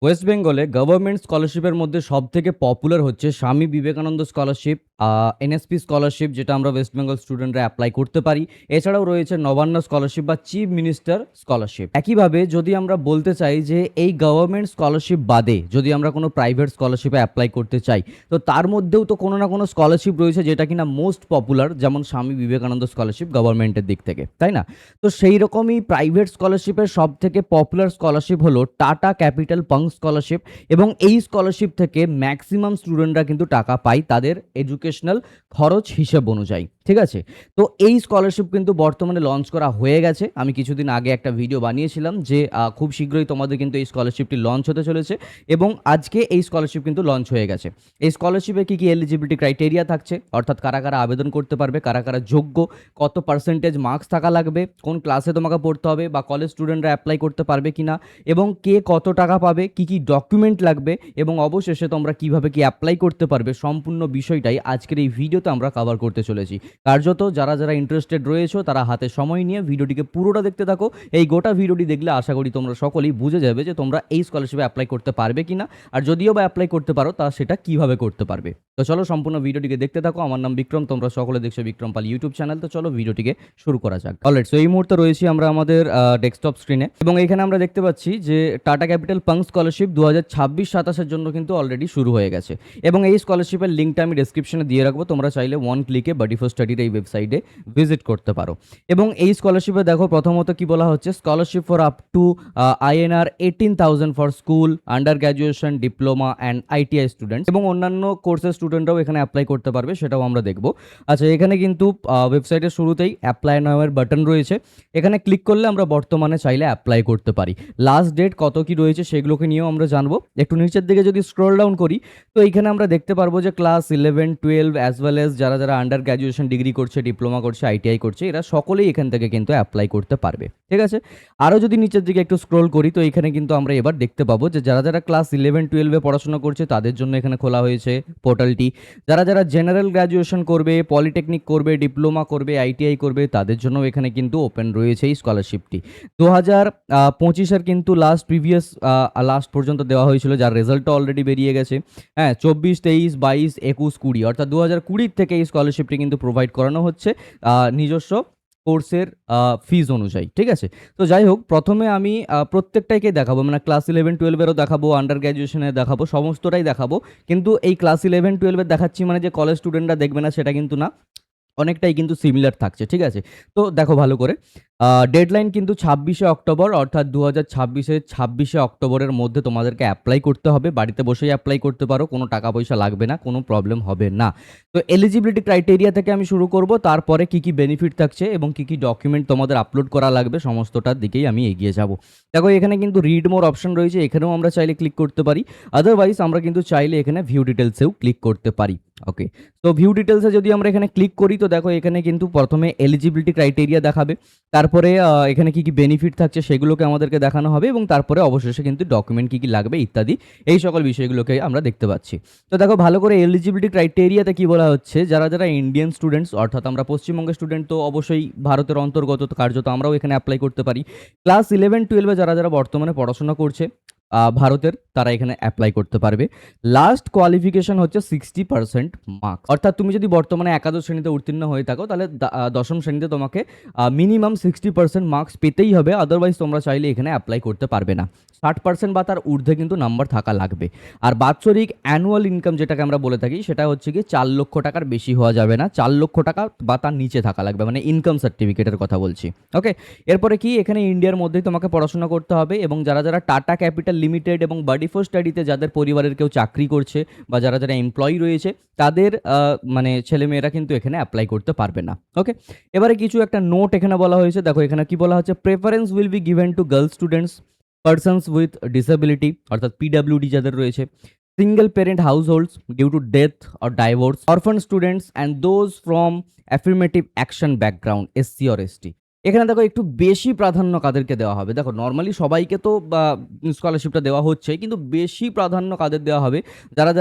West বেঙ্গলে government স্কলারশিপের মধ্যে সবথেকে পপুলার হচ্ছে Swami Vivekananda scholarship, NSP scholarship, যেটা আমরা ওয়েস্ট বেঙ্গল স্টুডেন্টরা অ্যাপ্লাই করতে পারি। এছাড়াও রয়েছে নবান্ন স্কলারশিপ বা চিফ মিনিস্টার স্কলারশিপ। একইভাবে যদি আমরা বলতে চাই যে এই গভর্নমেন্ট স্কলারশিপ বাদে যদি আমরা কোনো প্রাইভেট স্কলারশিপে অ্যাপ্লাই করতে চাই, তো তার মধ্যেও তো কোনো না কোনো স্কলারশিপ রয়েছে যেটা কিনা মোস্ট পপুলার, যেমন স্বামী বিবেকানন্দ স্কলারশিপ গভর্নমেন্টের দিক থেকে, তাই না? তো সেই রকমই প্রাইভেট স্কলারশিপের সব থেকে পপুলার স্কলারশিপ হলো টাটা ক্যাপিটাল পাঙ্ক স্কলারশিপ, এবং এই স্কলারশিপ থেকে ম্যাক্সিমাম স্টুডেন্টরা কিন্তু টাকা পায় তাদের এডুকেশনাল খরচ হিসেব অনুযায়ী, ঠিক আছে? তো এই স্কলারশিপ কিন্তু বর্তমানে লঞ্চ করা হয়ে গেছে। আমি কিছুদিন আগে একটা ভিডিও বানিয়েছিলাম যে খুব শীঘ্রই তোমাদের কিন্তু এই স্কলারশিপটি লঞ্চ হতে চলেছে, এবং আজকে এই স্কলারশিপ কিন্তু লঞ্চ হয়ে গেছে। এই স্কলারশিপে কী কী এলিজিবিলিটি ক্রাইটেরিয়া থাকছে, অর্থাৎ কারা কারা আবেদন করতে পারবে, কারা কারা যোগ্য, কত পার্সেন্টেজ মার্কস থাকা লাগবে, কোন ক্লাসে তোমাকে পড়তে হবে বা কলেজ স্টুডেন্টরা অ্যাপ্লাই করতে পারবে কিনা, এবং কে কত টাকা পাবে, কি কি ডকুমেন্ট লাগবে, এবং অবশেষে তোমরা কিভাবে কি অ্যাপ্লাই করতে পারবে, সম্পূর্ণ বিষয়টাই আজকের এই ভিডিওতে আমরা কভার করতে চলেছি। কার্যত যারা যারা ইন্টারেস্টেড রয়েছে তারা হাতে সময় নিয়ে ভিডিওটিকে পুরোটা দেখতে থাকো। এই গোটা ভিডিওটি দেখলে আশা করি তোমরা সকলেই বুঝে যাবে যে তোমরা এই স্কলারশিপে অ্যাপ্লাই করতে পারবে কিনা, আর যদিও বা অ্যাপ্লাই করতে পারো তা সেটা কিভাবে করতে পারবে। তো চলো সম্পূর্ণ ভিডিওটিকে দেখতে থাকো। আমার নাম বিক্রম, তোমরা সকলে দেখছো বিক্রম পাল ইউটিউব চ্যানেল। তো চলো ভিডিওটিকে শুরু করা যাক। অলরাইট, সো এই মুহূর্তে রয়েছি আমরা আমাদের ডেস্কটপ স্ক্রিনে, এবং এখানে আমরা দেখতে পাচ্ছি যে টাটা ক্যাপিটাল পাঙ্ক স্কলারশিপ 2026-27-এর জন্য কিন্তু অলরেডি শুরু হয়ে গেছে, এবং এই স্কলারশিপের লিঙ্কটা আমি ডেসক্রিপশনে দিয়ে রাখবো। তোমরা চাইলে ওয়ান ক্লিকে বাডি ফর স্টাডির এই ওয়েবসাইটে ভিজিট করতে পারো। এবং এই স্কলারশিপে দেখো প্রথমত কি বলা হচ্ছে, scholarship for up to INR 18,000 for school, under graduation, diploma and ITI students, এবং অন্যান্য কোর্সের স্টুডেন্টরাও এখানে অ্যাপ্লাই করতে পারবে, সেটাও আমরা দেখবো। আচ্ছা, এখানে কিন্তু ওয়েবসাইটের শুরুতেই অ্যাপ্লাই নাওয়ের বাটন রয়েছে। এখানে ক্লিক করলে আমরা বর্তমানে চাইলে অ্যাপ্লাই করতে পারি। লাস্ট ডেট কত কি রয়েছে সেগুলোকে নিয়েও আমরা জানবো। একটু নিচের দিকে যদি স্ক্রল ডাউন করি, তো এইখানে আমরা দেখতে পারবো যে ক্লাস 11-12 অ্যাজ ওয়েল এজ যারা যারা আন্ডার গ্র্যাজুয়েশন ডিগ্রি করছে, ডিপ্লোমা করছে, ITI করছে, এরা সকলেই এখান থেকে কিন্তু অ্যাপ্লাই করতে পারবে, ঠিক আছে? আরও যদি নিচের দিকে একটু স্ক্রল করি, তো এখানে কিন্তু আমরা এবার দেখতে পাবো যে যারা যারা ক্লাস 11-12-এ পড়াশোনা করছে তাদের জন্য এখানে খোলা হয়েছে পোর্টালটি। যারা যারা জেনারেল গ্র্যাজুয়েশন করবে, পলিটেকনিক করবে, ডিপ্লোমা করবে, ITI করবে, তাদের জন্য এখানে কিন্তু ওপেন রয়েছে এই স্কলারশিপটি। 2025-এর কিন্তু লাস্ট পর্যন্ত দেওয়া হয়েছিল, যার রেজাল্টটা অলরেডি বেরিয়ে গেছে। হ্যাঁ, 24, 23, 22, 21, 20 অর্থাৎ 2020 থেকে এই স্কলারশিপটি কিন্তু প্রোভাইড করানো হচ্ছে নিজস্ব কোর্সের ফিজ অনুযায়ী, ঠিক আছে? তো যাই হোক, প্রথমে আমি প্রত্যেকটাইকে দেখাবো, মানে ক্লাস 11-12-এরও দেখাবো, আন্ডার গ্র্যাজুয়েশনের দেখাবো, সমস্তটাই দেখাবো। কিন্তু এই ক্লাস 11-12-এর দেখাচ্ছি মানে যে কলেজ স্টুডেন্টরা দেখবে না সেটা কিন্তু না, অনেকটাই কিন্তু সিমিলার থাকছে, ঠিক আছে? তো দেখো ভালো করে, ডেডলাইন কিন্তু 26শে অক্টোবর, অর্থাৎ 2026-এর 26শে অক্টোবরের মধ্যে তোমাদেরকে অ্যাপ্লাই করতে হবে। বাড়িতে বসেই অ্যাপ্লাই করতে পারো, কোনো টাকা পয়সা লাগবে না, কোনো প্রবলেম হবে না। তো এলিজিবিলিটি ক্রাইটেরিয়া থেকে আমি শুরু করব, তারপরে কি কি বেনিফিট থাকছে এবং কি কি ডকুমেন্ট তোমাদের আপলোড করা লাগবে সমস্তটার দিকেই আমি এগিয়ে যাব। দেখো এখানে কিন্তু রিড মোর অপশন রয়েছে, এখানেও আমরা চাইলে ক্লিক করতে পারি। আদারওয়াইজ আমরা কিন্তু চাইলে এখানে ভিউ ডিটেলসেও ক্লিক করতে পারি। ওকে, তো ভিউ ডিটেলসে যদি আমরা এখানে ক্লিক করি, তো দেখো এখানে কিন্তু প্রথমে এলিজিবিলিটি ক্রাইটেরিয়া দেখাবে, তারপরে এখানে কি কি বেনিফিট থাকছে সেগুলোকে আমাদেরকে দেখানো হবে, এবং তারপরে অবশেষে কিন্তু ডকুমেন্ট কি কি লাগবে ইত্যাদি এই সকল বিষয়গুলোকে আমরা দেখতে পাচ্ছি। তো দেখো ভালো করে এলিজিবিলিটি ক্রাইটেরিয়াতে কি বলা হচ্ছে, যারা যারা ইন্ডিয়ান স্টুডেন্টস, অর্থাৎ আমরা পশ্চিমবঙ্গের স্টুডেন্ট, তো অবশ্যই ভারতের অন্তর্গত, তো কার্যত আমরাও এখানে অ্যাপ্লাই করতে পারি। ক্লাস 11-12-এ যারা যারা বর্তমানে পড়াশোনা করছে ভারতের, তারা এখানে অ্যাপ্লাই করতে পারবে। লাস্ট কোয়ালিফিকেশন হচ্ছে 60% মার্কস, অর্থাৎ তুমি যদি বর্তমানে একাদশ শ্রেণীতে উত্তীর্ণ হয়ে থাকো, তাহলে দশম শ্রেণীতে তোমাকে মিনিমাম 60% মার্কস পেতেই হবে, আদারওয়াইজ তোমরা চাইলে এখানে অ্যাপ্লাই করতে পারবে না। 60% বা তার ঊর্ধ্বে কিন্তু নাম্বার থাকা লাগবে। আর বাৎসরিক অ্যানুয়াল ইনকাম যেটাকে আমরা বলে থাকি, সেটা হচ্ছে কি 4 লক্ষ টাকার বেশি হওয়া যাবে না, 4 লক্ষ টাকা বা তার নিচে থাকা লাগবে, মানে ইনকাম সার্টিফিকেটের কথা বলছি। ওকে, এরপরে কি এখানে ইন্ডিয়ার মধ্যেই তোমাকে পড়াশোনা করতে হবে, এবং যারা যারা টাটা ক্যাপিটাল লিমিটেড এবং বাডি ফর স্টাডিতে যাদের পরিবারের কেউ চাকরি করছে বা যারা যারা এমপ্লয়ি রয়েছে, তাদের মানে ছেলেমেয়েরা কিন্তু এখানে অ্যাপ্লাই করতে পারবে না। ওকে, এবারে কিছু একটা নোট এখানে বলা হয়েছে। দেখো এখানে কি বলা হচ্ছে, preference will be given to girl students, persons with disability অর্থাৎ PWD যাদের রয়েছে, single parent households due to death or divorce, orphan students and those from affirmative action background, SC or ST। এখানে দেখো একটু বেশি প্রাধান্য কাদেরকে দেওয়া হবে। দেখো নরমালি সবাইকে তো স্কলারশিপটা দেওয়া হচ্ছেই, কিন্তু বেশি প্রাধান্য কাদের দেওয়া হবে? যারা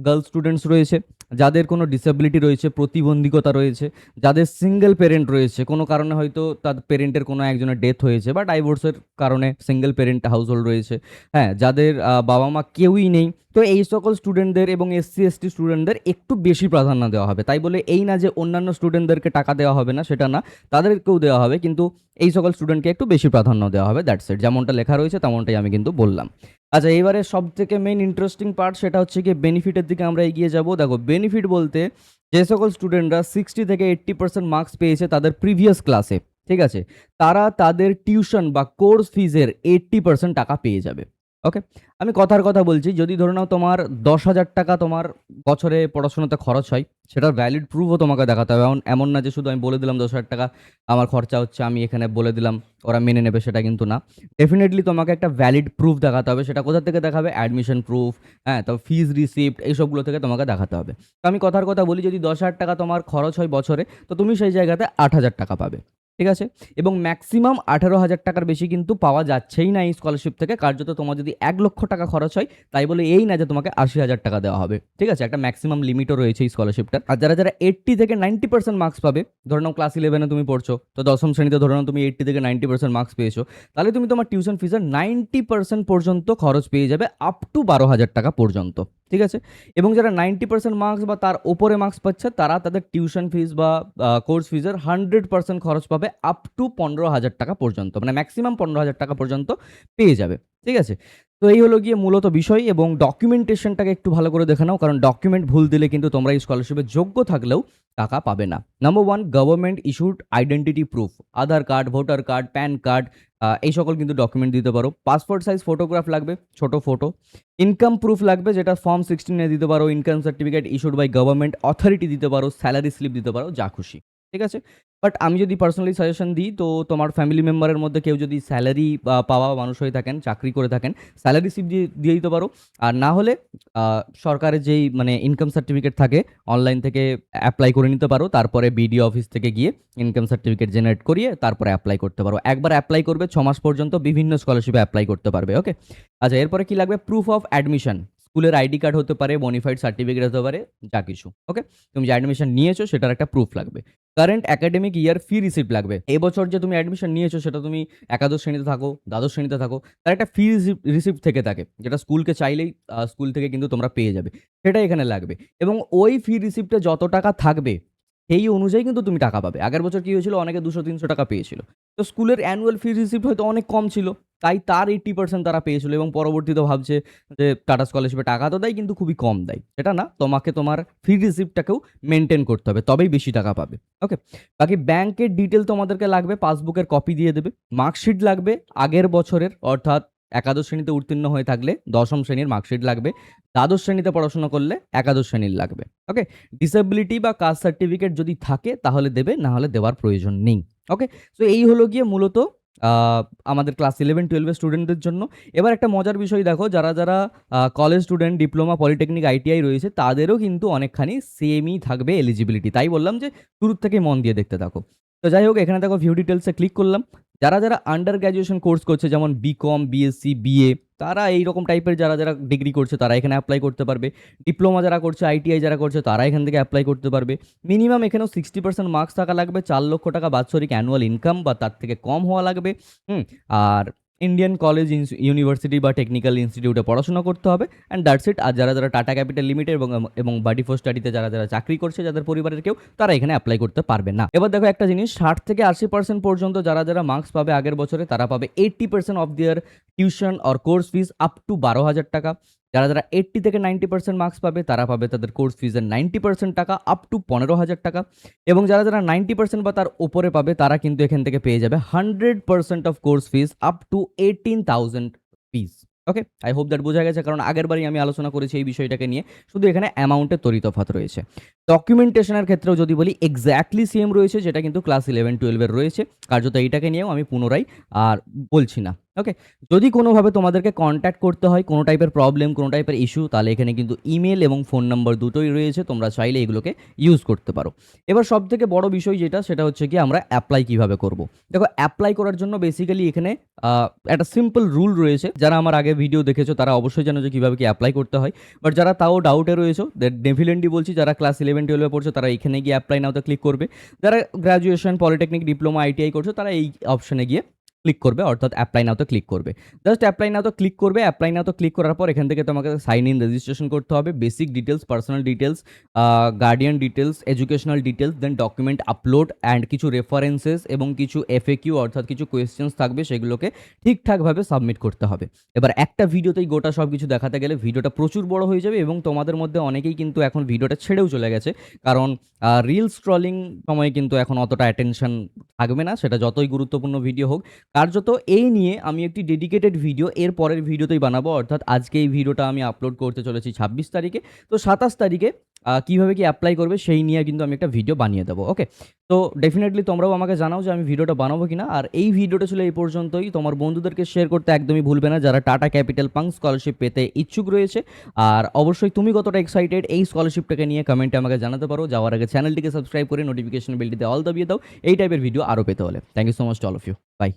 গার্লস স্টুডেন্টস রয়েছে, যাদের কোনো ডিসেবিলিটি রয়েছে, প্রতিবন্ধকতা রয়েছে, যাদের সিঙ্গেল প্যারেন্ট রয়েছে, কোনো কারণে হয়তো তার প্যারেন্টের কোনো একজনের ডেথ হয়েছে বা ডাইভোর্সের কারণে সিঙ্গেল প্যারেন্ট হাউসহোল্ড রয়েছে, হ্যাঁ? যাদের বাবা-মা কেউই নেই। তো এই সকল স্টুডেন্টদের এবং এসসি/এসটি স্টুডেন্টদের একটু বেশি প্রাধান্য দেওয়া হবে। তাই বলে এই না যে অন্যান্য স্টুডেন্টদেরকে টাকা দেওয়া হবে না, সেটা না। তাদেরকেও দেওয়া হবে, কিন্তু এই সকল স্টুডেন্টকে একটু বেশি প্রাধান্য দেওয়া হবে, দ্যাটস ইট। যেমনটা লেখা রয়েছে তেমনটাই আমি কিন্তু বললাম। আচ্ছা, এবারে সবথেকে মেইন ইন্টারেস্টিং পার্ট সেটা হচ্ছে গিয়ে বেনিফিটের দিকে আমরা এগিয়ে যাব। দেখো বেনিফিট বলতে যে সকল স্টুডেন্টরা 60 থেকে 80% মার্কস পেয়েছে তাদের প্রিভিয়াস ক্লাসে, ঠিক আছে? তারা তাদের টিউশন বা কোর্স ফিজের 80% টাকা পেয়ে যাবে। ওকে? আমি কথার কথা বলছি, যদি ধরে নাও তোমার 10,000 টাকা তোমার বছরে পড়াশোনাতে খরচ হয়, সেটার ভ্যালিড প্রুফও তোমাকে দেখাতে হবে। এমন এমন না যে শুধু আমি বলে দিলাম 10,000 টাকা আমার খরচা হচ্ছে, আমি এখানে বলে দিলাম, ওরা মেনে নেবে, সেটা কিন্তু না। ডেফিনিটলি তোমাকে একটা ভ্যালিড প্রুফ দেখাতে হবে। সেটা কোথা থেকে দেখাবে? অ্যাডমিশন প্রুফ, হ্যাঁ? তো ফিজ রিসিপ্ট এইসবগুলো থেকে তোমাকে দেখাতে হবে। তো আমি কথার কথা বলি, যদি 10,000 টাকা তোমার খরচ হয় বছরে, তো তুমি সেই জায়গাতে 8,000 টাকা পাবে। ঠিক আছে? এবং ম্যাক্সিমাম 18,000 টাকার বেশি কিন্তু পাওয়া যাচ্ছেই না এই স্কলারশিপ থেকে। কার্যত তোমার যদি 1,00,000 টাকা খরচ হয়, তাই বলে এই না যে তোমাকে 80,000 টাকা দেওয়া হবে। ঠিক আছে? একটা ম্যাক্সিমাম লিমিটও রয়েছে এই স্কলারশিপটার। আর যারা 80 থেকে 90% মার্কস পাবে, ধরে নাও ক্লাস 11 এ তুমি পড়ছো, তো 10ম শ্রেণীতে ধরে নাও তুমি 80 থেকে 90% মার্কস পেয়েছো, তাহলে তুমি তোমার টিউশন ফিজের 90% পর্যন্ত খরচ পেয়ে যাবে, আপ টু 12,000 টাকা পর্যন্ত। ঠিক আছে? এবং যারা 90% মার্কস বা তার উপরে মার্কস পাচ্ছে, তারা তাদের টিউশন ফিজ বা কোর্স ফিজের 100% খরচ পাবে, আপ টু 15,000 টাকা পর্যন্ত। মানে ম্যাক্সিমাম 15,000 টাকা পর্যন্ত পেয়ে যাবে। ঠিক আছে? তো এই হলো গিয়ে মূলত বিষয়, এবং ডকুমেন্টেশনটাকে একটু ভালো করে দেখে নাও, কারণ ডকুমেন্ট ভুল দিলে কিন্তু তোমরা এই স্কলারশিপের যোগ্য থাকলেও টাকা পাবে না। Number 1, government issued identity proof. Aadhaar card, voter card, PAN card, এই সকল কিন্তু ডকুমেন্ট দিতে পারো। পাসপোর্ট সাইজ ফটোগ্রাফ লাগবে, ছোট ফটো। ইনকাম প্রুফ লাগবে, যেটা ফর্ম 16 এ দিতে পারো। Income certificate issued by government authority দিতে পারো। স্যালারি স্লিপ দিতে পারো, যা খুশি। ঠিক আছে? বাট আমি যদি পার্সোনালি সাজেশন দিই, তো তোমার ফ্যামিলি মেম্বারের মধ্যে কেউ যদি স্যালারি পাওয়া মানুষ হয়ে থাকেন, চাকরি করে থাকেন, স্যালারি স্লিপ দিয়ে দিতে পারো। আর না হলে সরকারের যেই মানে ইনকাম সার্টিফিকেট থাকে, অনলাইন থেকে অ্যাপ্লাই করে নিতে পারো। তারপরে বিডিও অফিস থেকে গিয়ে ইনকাম সার্টিফিকেট জেনারেট করিয়ে তারপরে অ্যাপ্লাই করতে পারো। একবার অ্যাপ্লাই করবে, 6 মাস পর্যন্ত বিভিন্ন স্কলারশিপে অ্যাপ্লাই করতে পারবে। ওকে? আচ্ছা, এরপরে কি লাগবে? Proof of admission. স্কুলের আইডি কার্ড হতে পারে, বনিফাইড সার্টিফিকেট হতে পারে, যা কিছু। ওকে? তুমি যে অ্যাডমিশন নিয়েছো সেটার একটা প্রুফ লাগবে। কারেন্ট একাডেমিক ইয়ার ফি রিসিপ্ট লাগবে। এবছর যে তুমি অ্যাডমিশন নিয়েছো, সেটা তুমি একাদশ শ্রেণীতে থাকো, দ্বাদশ শ্রেণীতে থাকো, তার একটা ফি রিসিপ্ট থেকে থাকে, যেটা স্কুলকে চাইলেই স্কুল থেকে কিন্তু তোমরা পেয়ে যাবে। সেটা এখানে লাগবে, এবং ওই ফি রিসিপ্টে যত টাকা থাকবে সেই অনুযায়ী কিন্তু তুমি টাকা পাবে। আগের বছর কি হয়েছিল? অনেকে 200-300 টাকা পেয়েছিল। তো স্কুলের অ্যানুয়াল ফি রিসিপ্ট হয়তো অনেক কম ছিল, তাই তার 80% তারা পেয়েছিল, এবং পরবর্তীতে ভাবছে যে টাটা স্কলারশিপে টাকা তো দেয় কিন্তু খুবই কম দেয়। সেটা না, তোমাকে তোমার ফি রিসিপ্টটাকেও মেনটেন করতে হবে, তবেই বেশি টাকা পাবে। ওকে? বাকি ব্যাংকের ডিটেল তোমাদেরকে লাগবে, পাসবুকের কপি দিয়ে দেবে। মার্কশিট লাগবে আগের বছরের, অর্থাৎ একাদশ শ্রেণীতে উত্তীর্ণ হয়ে থাকলে 10ম শ্রেণীর মার্কশিট লাগবে। দ্বাদশ শ্রেণীতে পড়াশোনা করলে একাদশ শ্রেণীর লাগবে। ওকে? ডিসেবিলিটি বা কাস্ট সার্টিফিকেট যদি থাকে তাহলে দেবে, না হলে দেওয়ার প্রয়োজন নেই। ওকে? সো এই হলো গিয়ে মূলত আ আমাদের ক্লাস 11-12 এর স্টুডেন্টদের জন্য। এবার একটা মজার বিষয় দেখো, যারা college student, diploma, polytechnic, ITI রয়েছে, তাদেরও কিন্তু অনেকখানি সেমই থাকবে এলিজিবিলিটি। তাই বললাম যে শুরুর থেকে মন দিয়ে দেখতে থাকো। তো যাই হোক, এখানে দেখো ভিউ ডিটেইলসে ক্লিক করলাম। যারা আন্ডার গ্র্যাজুয়েশন কোর্স করছে, যেমন বিকম, বিএসসি, বিএ, তারা এইরকম টাইপের যারা ডিগ্রি করছে তারা এখানে অ্যাপ্লাই করতে পারবে। ডিপ্লোমা যারা করছে, আইটিআই যারা করছে, তারা এখান থেকে অ্যাপ্লাই করতে পারবে। মিনিমাম এখানেও 60% মার্কস থাকা লাগবে, 4 লক্ষ টাকা বাৎসরিক অ্যানুয়াল ইনকাম বা তার থেকে কম হওয়া লাগবে। আর ইন্ডিয়ান কলেজ, ইউনিভার্সিটি বা টেকনিক্যাল ইনস্টিটিউটে পড়াশোনা করতে হবে, অ্যান্ড দ্যাটস ইট। আর যারা টাটা ক্যাপিটাল লিমিটেড এবং বাডি ফর স্টাডিতে যারা চাকরি করছে, যাদের পরিবারের কেউ, তারা এখানে অ্যাপ্লাই করতে পারবে না। এবার দেখো একটা জিনিস, 60 থেকে 80% পর্যন্ত যারা মার্কস পাবে আগের বছরে, তারা পাবে 80% of their tuition or course fees up to 12,000 টাকা। যারা 80 থেকে 90% মার্কস পাবে, তারা পাবে তাদের কোর্স ফিজের 90% টাকা, আপ টু 15,000 টাকা। এবং যারা 90% বা তার উপরে পাবে, তারা কিন্তু এখান থেকে পেয়ে যাবে 100% of course fees up to 18,000 fees. Okay? I hope that বোঝা গেছে, কারণ আগেরবারই আমি আলোচনা করেছি এই বিষয়টাকে নিয়ে। শুধু এখানে অ্যামাউন্টের তফাৎ রয়েছে। ডকুমেন্টেশনের ক্ষেত্রেও যদি বলি, এক্স্যাক্টলি সেম রয়েছে, যেটা কিন্তু ক্লাস 11-12 এর রয়েছে। কার্যত এইটাকে নিয়েও আমি পুনরায় আর বলছি না। ওকে? যদি কোনোভাবে তোমাদেরকে কনট্যাক্ট করতে হয়, কোনো টাইপের প্রবলেম, কোনো টাইপের ইস্যু, তাহলে এখানে কিন্তু ইমেল এবং ফোন নাম্বার দুটোই রয়েছে। তোমরা চাইলে এগুলোকে ইউজ করতে পারো। এবার সবথেকে বড় বিষয় যেটা, সেটা হচ্ছে গিয়ে আমরা এপ্লাই কিভাবে করব? দেখো, এপ্লাই করার জন্য বেসিক্যালি এখানে আ একটা সিম্পল রুল রয়েছে। যারা আমার আগে ভিডিও দেখেছো তারা অবশ্যই জানো যে কিভাবে কি এপ্লাই করতে হয়। বাট যারা তাও ডাউটে রয়েছো, ডেফিনেটলি বলছি, যারা ক্লাস 11-12 এ পড়ছো তারা এখানে গিয়ে এপ্লাই নাওতে ক্লিক করবে। যারা গ্র্যাজুয়েশন, পলিটেকনিক, ডিপ্লোমা, আইটিআই করছো তারা এই অপশনে গিয়ে ক্লিক করবে, অর্থাৎ অ্যাপ্লাই নাওতে ক্লিক করবে। জাস্ট অ্যাপ্লাই নাওতে ক্লিক করবে। অ্যাপ্লাই নাওতে ক্লিক করার পর এখান থেকে তোমাকে সাইন ইন রেজিস্ট্রেশন করতে হবে। Basic details, personal details, guardian details, educational details, then document upload and কিছু রেফারেন্সেস এবং কিছু এফএকিউ অর্থাৎ কিছু কোয়েশ্চেন্স থাকবে, সেগুলোকে ঠিকঠাকভাবে সাবমিট করতে হবে। এবার একটা ভিডিওতেই গোটা সব কিছু দেখাতে গেলে ভিডিওটা প্রচুর বড় হয়ে যাবে এবং তোমাদের মধ্যে অনেকেই কিন্তু এখন ভিডিওটা ছেড়েও চলে গেছে। কারণ রিল স্ক্রলিং সময়ে কিন্তু এখন অতটা অ্যাটেনশন থাকবে না, সেটা যতই গুরুত্বপূর্ণ ভিডিও হোক। কার্যত এই নিয়ে আমি একটি ডেডিকেটেড ভিডিও এর পরের ভিডিওতেই বানাবো, অর্থাৎ আজকে এই ভিডিওটা আমি আপলোড করতে চলেছি 26 তারিখে। তো 27 তারিখে কীভাবে কি অ্যাপ্লাই করবে সেই নিয়ে কিন্তু আমি একটা ভিডিও বানিয়ে দেবো। ওকে? তো ডেফিনেটলি তোমরাও আমাকে জানাও যে আমি ভিডিওটা বানাবো কিনা। আর এই ভিডিওটা ছিল এই পর্যন্তই। তোমার বন্ধুদেরকে শেয়ার করতে একদমই ভুলবে না যারা টাটা ক্যাপিটাল পাঙ্ক স্কলারশিপ পেতে ইচ্ছুক রয়েছে। আর অবশ্যই তুমি কতটা এক্সাইটেড এই স্কলারশিপটাকে নিয়ে কমেন্টে আমাকে জানাতে পারো। যাওয়ার আগে চ্যানেলটিকে সাবস্ক্রাইব করে নোটিফিকেশন বেলটিতে অল দাবিয়ে দাও এই টাইপের ভিডিও আরও পেতে হলে। Thank you so much to all of you. By.